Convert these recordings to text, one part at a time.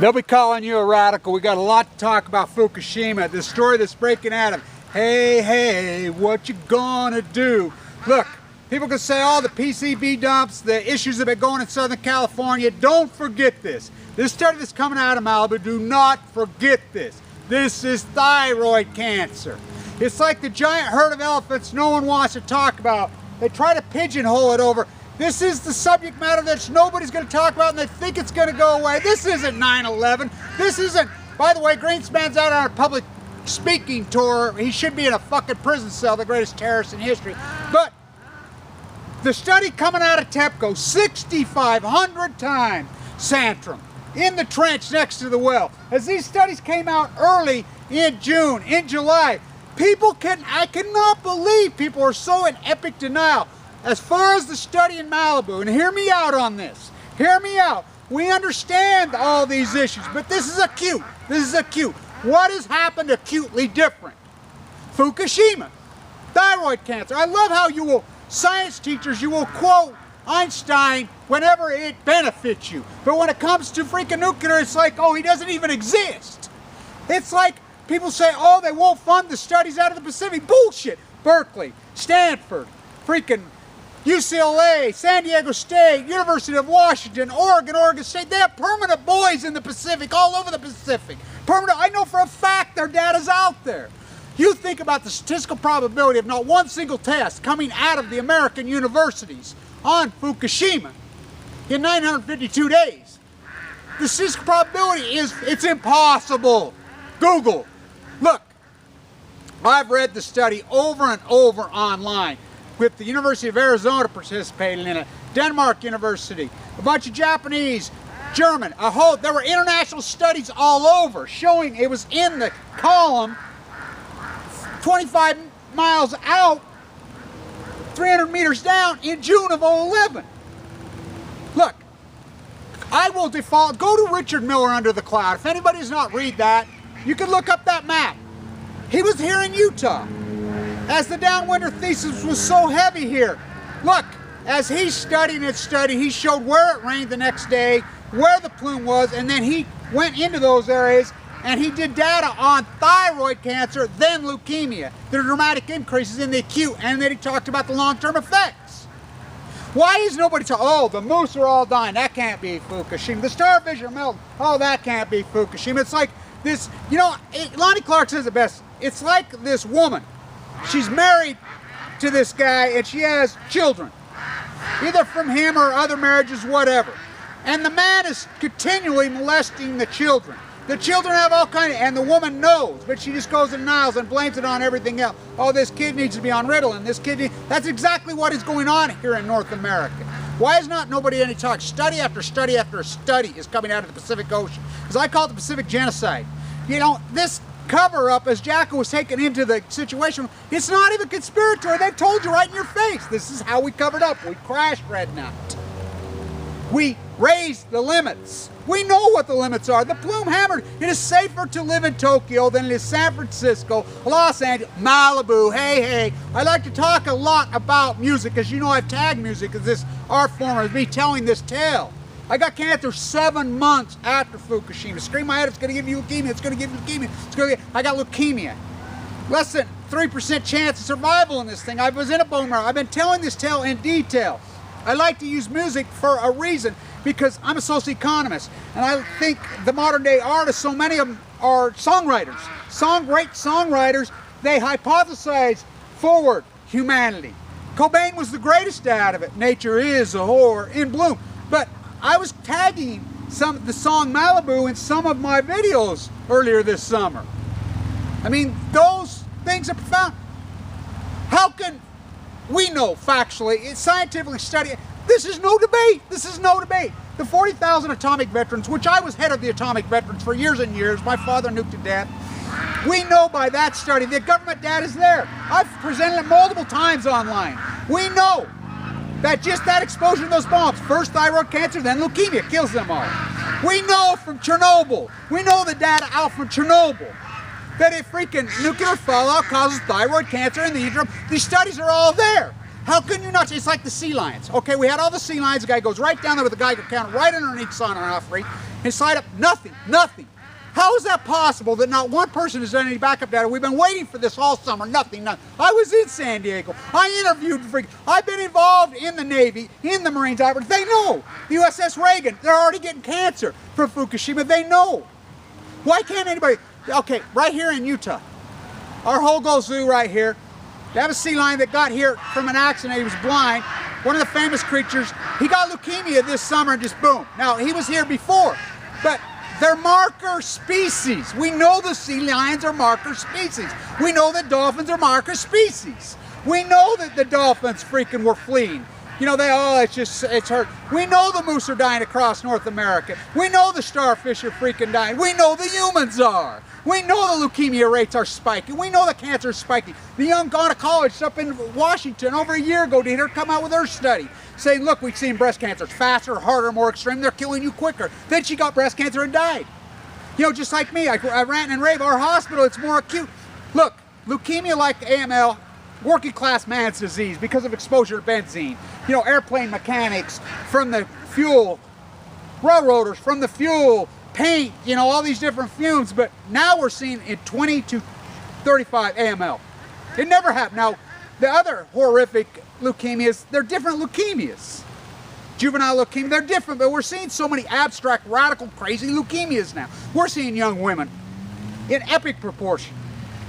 They'll be calling you a radical. We got a lot to talk about Fukushima, the story that's breaking out of, hey, what you gonna do? Look, people can say all the PCB dumps, the issues that have been going in Southern California. Don't forget this. This study that's coming out of Malibu, do not forget this. This is thyroid cancer. It's like the giant herd of elephants no one wants to talk about. They try to pigeonhole it over. This is the subject matter that nobody's going to talk about and they think it's going to go away. This isn't 9/11. This isn't, by the way, Greenspan's out on a public speaking tour. He should be in a fucking prison cell, the greatest terrorist in history. But the study coming out of TEPCO, 6,500 times, Santrum, in the trench next to the well. As these studies came out early in June, in July, I cannot believe people are so in epic denial. As far as the study in Malibu, and hear me out on this, hear me out. We understand all these issues, but this is acute. This is acute. What has happened acutely different? Fukushima, thyroid cancer. I love how you will, science teachers, you will quote Einstein whenever it benefits you. But when it comes to freaking nuclear, it's like, oh, he doesn't even exist. It's like people say, oh, they won't fund the studies out of the Pacific. Bullshit. Berkeley, Stanford, freaking UCLA, San Diego State, University of Washington, Oregon State. They have permanent buoys in the Pacific, all over the Pacific. Permanent. I know for a fact their data's out there. You think about the statistical probability of not one single test coming out of the American universities on Fukushima in 952 days. The statistical probability is, it's impossible. Google. Look, I've read the study over and over online, with the University of Arizona participating in it, Denmark University, a bunch of Japanese, German, there were international studies all over showing it was in the column 25 miles out, 300 meters down in June of 2011. Look, I will default, go to Richard Miller Under the Cloud. If anybody does not read that, you can look up that map. He was here in Utah, as the downwinder thesis was so heavy here. Look, as he studied and studied, he showed where it rained the next day, where the plume was, and then he went into those areas and he did data on thyroid cancer, then leukemia, the dramatic increases in the acute, and then he talked about the long-term effects. Why is nobody talking, oh, the moose are all dying, that can't be Fukushima. The starfish are melting, oh, that can't be Fukushima. It's like this, you know, Lonnie Clark says it best. It's like this woman. She's married to this guy and she has children, either from him or other marriages, whatever. And the man is continually molesting the children. The children have all kinds and the woman knows, but she just goes in denials and blames it on everything else. Oh, this kid needs to be on Ritalin. This kid that's exactly what is going on here in North America. Why is not nobody any talk? Study after study after study is coming out of the Pacific Ocean. As I call it, the Pacific genocide. You know, this cover-up, as Jacko was taken into the situation, it's not even conspiratory. They've told you right in your face. This is how we covered up. We crashed Red Knight. We raised the limits. We know what the limits are. The plume hammered. It is safer to live in Tokyo than it is San Francisco, Los Angeles, Malibu. Hey. I like to talk a lot about music, because you know I've tagged music as this art form of me telling this tale. I got cancer 7 months after Fukushima. Scream my head, it's gonna give you leukemia, it's gonna give you leukemia. I got leukemia. Less than 3% chance of survival in this thing. I was in a bone marrow. I've been telling this tale in detail. I like to use music for a reason, because I'm a socioeconomist, and I think the modern day artists, so many of them are songwriters. Great songwriters, they hypothesize forward humanity. Cobain was the greatest out of it. Nature is a whore in bloom. But I was tagging the song Malibu in some of my videos earlier this summer. I mean, those things are profound. How can we know factually, it's scientifically studied? This is no debate. This is no debate. The 40,000 atomic veterans, which I was head of the atomic veterans for years and years, my father nuked to death. We know by that study, the government data is there. I've presented it multiple times online. We know that just that exposure to those bombs, first thyroid cancer, then leukemia, kills them all. We know from Chernobyl, we know the data out from Chernobyl, that if freaking nuclear fallout causes thyroid cancer in the uterus. These studies are all there. How can you not? It's like the sea lions. Okay, we had all the sea lions. The guy goes right down there with the Geiger counter right underneath sonometry and slide up. Nothing, nothing. How is that possible that not one person has done any backup data? We've been waiting for this all summer. Nothing, nothing. I was in San Diego. I interviewed I've been involved in the Navy, in the Marines. They know. The USS Reagan, they're already getting cancer from Fukushima. They know. Why can't anybody? Okay, right here in Utah, our Hogo Zoo right here, they have a sea lion that got here from an accident. He was blind. One of the famous creatures. He got leukemia this summer and just boom. Now, he was here before, but they're marker species. We know the sea lions are marker species. We know that dolphins are marker species. We know that the dolphins freaking were fleeing. You know, it's hurt. We know the moose are dying across North America. We know the starfish are freaking dying. We know the humans are. We know the leukemia rates are spiking. We know the cancer is spiking. The young gynecologist up in Washington over a year ago did her come out with her study saying, look, we've seen breast cancer. It's faster, harder, more extreme. They're killing you quicker. Then she got breast cancer and died. You know, just like me, I rant and rave. Our hospital, it's more acute. Look, leukemia like AML, working class man's disease because of exposure to benzene. You know, airplane mechanics from the fuel, railroaders from the fuel, paint, you know, all these different fumes. But now we're seeing in 20 to 35 AML. It never happened. Now, the other horrific leukemias, they're different leukemias. Juvenile leukemia, they're different, but we're seeing so many abstract, radical, crazy leukemias now. We're seeing young women in epic proportion.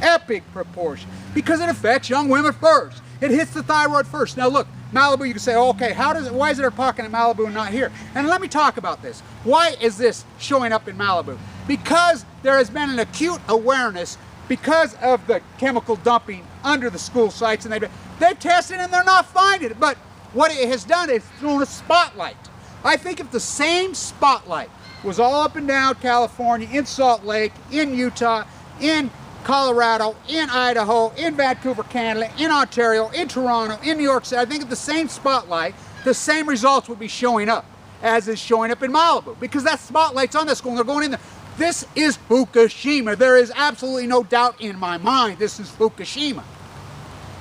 Epic proportion. Because it affects young women first. It hits the thyroid first. Now look, Malibu, you can say, okay, why is it talking in Malibu and not here? And let me talk about this. Why is this showing up in Malibu? Because there has been an acute awareness because of the chemical dumping under the school sites, and they've tested and they're not finding it. But what it has done is thrown a spotlight. I think if the same spotlight was all up and down California, in Salt Lake, in Utah, in Colorado, in Idaho, in Vancouver, Canada, in Ontario, in Toronto, in New York City, I think if the same spotlight, the same results would be showing up as is showing up in Malibu, because that spotlight's on the school and they're going in there. This is Fukushima. There is absolutely no doubt in my mind this is Fukushima.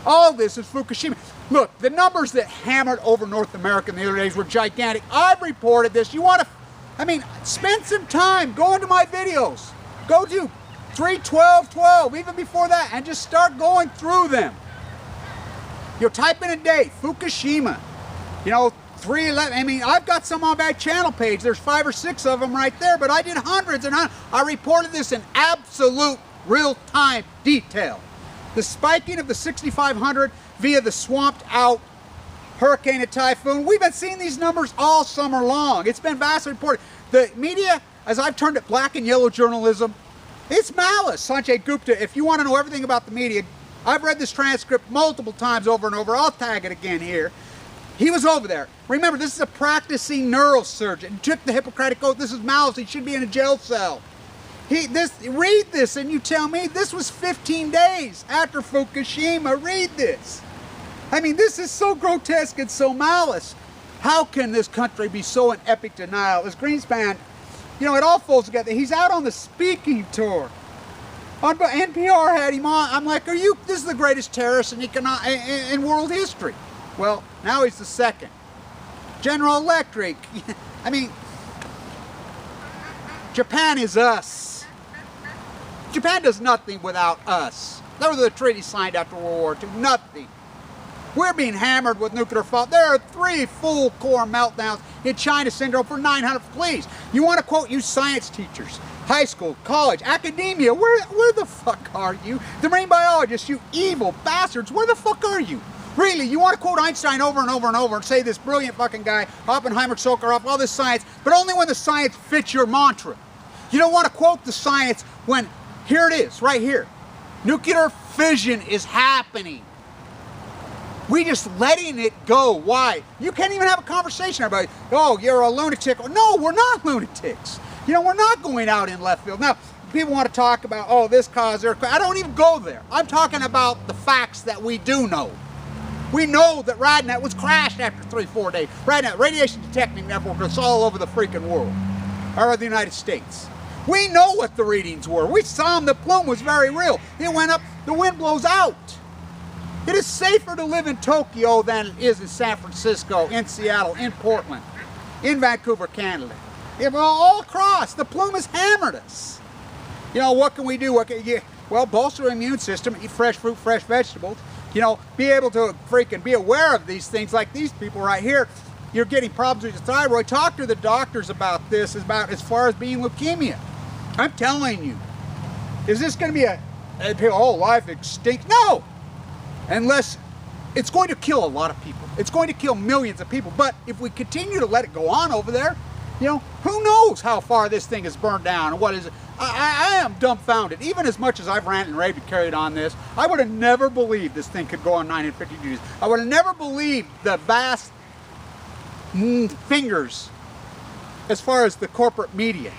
All this is Fukushima. Look, the numbers that hammered over North America in the other days were gigantic. I've reported this. You want to, I mean, spend some time, go into my videos. Go to 3/12/12, even before that, and just start going through them. You know, type in a date, Fukushima. You know, 3/11. I mean, I've got some on my channel page. There's 5 or 6 of them right there, but I did hundreds and hundreds. I reported this in absolute real-time detail. The spiking of the 6,500 via the swamped out hurricane and typhoon. We've been seeing these numbers all summer long. It's been vastly reported. The media, as I've turned it black and yellow journalism, it's malice. Sanjay Gupta, if you want to know everything about the media, I've read this transcript multiple times over and over. I'll tag it again here. He was over there. Remember, this is a practicing neurosurgeon. He took the Hippocratic Oath. This is malice. He should be in a jail cell. Read this and you tell me this was 15 days after Fukushima. Read this. I mean, this is so grotesque and so malice. How can this country be so in epic denial? As Greenspan, you know, it all folds together. He's out on the speaking tour. On NPR had him on. I'm like, this is the greatest terrorist in world history. Well, now he's the second. General Electric. I mean, Japan is us. Japan does nothing without us. Those are the treaties signed after World War II. Nothing. We're being hammered with nuclear fallout. There are 3 full core meltdowns in China syndrome for 900. Please, you want to quote, you science teachers, high school, college, academia, where the fuck are you? The marine biologists, you evil bastards, where the fuck are you? Really, you want to quote Einstein over and over and over and say this brilliant fucking guy, Oppenheimer, Sokarov, all this science, but only when the science fits your mantra. You don't want to quote the science when, here it is, right here. Nuclear fission is happening. We just letting it go. Why? You can't even have a conversation about it. Oh, you're a lunatic. No, we're not lunatics. You know, we're not going out in left field. Now, people want to talk about, oh, this caused earthquake. I don't even go there. I'm talking about the facts that we do know. We know that RadNet was crashed after 3-4 days. RadNet, Radiation Detecting Network, is all over the freaking world, or the United States. We know what the readings were. We saw them. The plume was very real. It went up. The wind blows out. It is safer to live in Tokyo than it is in San Francisco, in Seattle, in Portland, in Vancouver, Canada. All across, the plume has hammered us. You know, what can we do? What can you, well, bolster the immune system, eat fresh fruit, fresh vegetables. You know, be able to freaking be aware of these things like these people right here. You're getting problems with your thyroid. Talk to the doctors about this, about as far as being leukemia. I'm telling you. Is this going to be a whole life extinct? No! Unless it's going to kill a lot of people. It's going to kill millions of people. But if we continue to let it go on over there, you know, who knows how far this thing is burned down and what is it? I am dumbfounded. Even as much as I've ranted and raved and carried on this, I would have never believed this thing could go on 950 degrees. I would have never believed the vast fingers as far as the corporate media.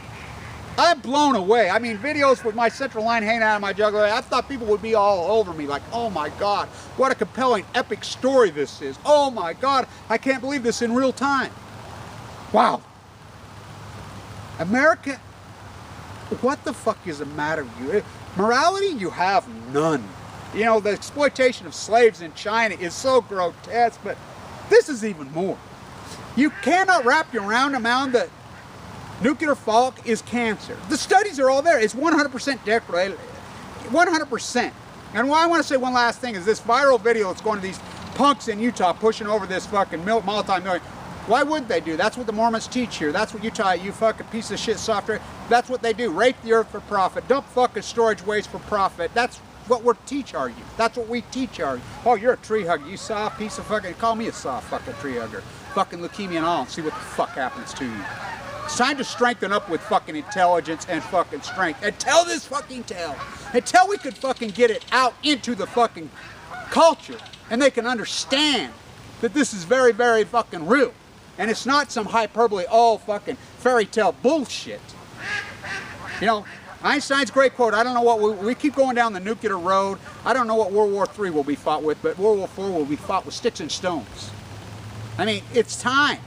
I'm blown away. I mean, videos with my central line hanging out of my jugular, I thought people would be all over me like, oh my God, what a compelling, epic story this is. Oh my God, I can't believe this in real time. Wow. America, what the fuck is the matter with you? Morality, you have none. You know, the exploitation of slaves in China is so grotesque, but this is even more. You cannot wrap your round around that nuclear fallout is cancer. The studies are all there. It's 100% declared. 100%. And what I want to say one last thing is this viral video that's going to these punks in Utah pushing over this fucking multi-million. Why would they do? That's what the Mormons teach here. That's what Utah, you fucking piece of shit software. That's what they do. Rape the earth for profit. Dump fucking storage waste for profit. That's what we teach our youth. That's what we teach our youth. Oh, you're a tree hugger. You soft piece of fucking, call me a soft fucking tree hugger. Fucking leukemia and all. See what the fuck happens to you. It's time to strengthen up with fucking intelligence and fucking strength. And tell this fucking tale. Until we could fucking get it out into the fucking culture and they can understand that this is very, very fucking real. And it's not some hyperbole, all fucking fairy tale bullshit. You know, Einstein's great quote, I don't know what, we keep going down the nuclear road. I don't know what World War III will be fought with, but World War IV will be fought with sticks and stones. I mean, it's time.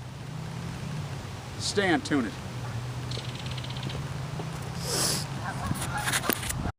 Stay on tune.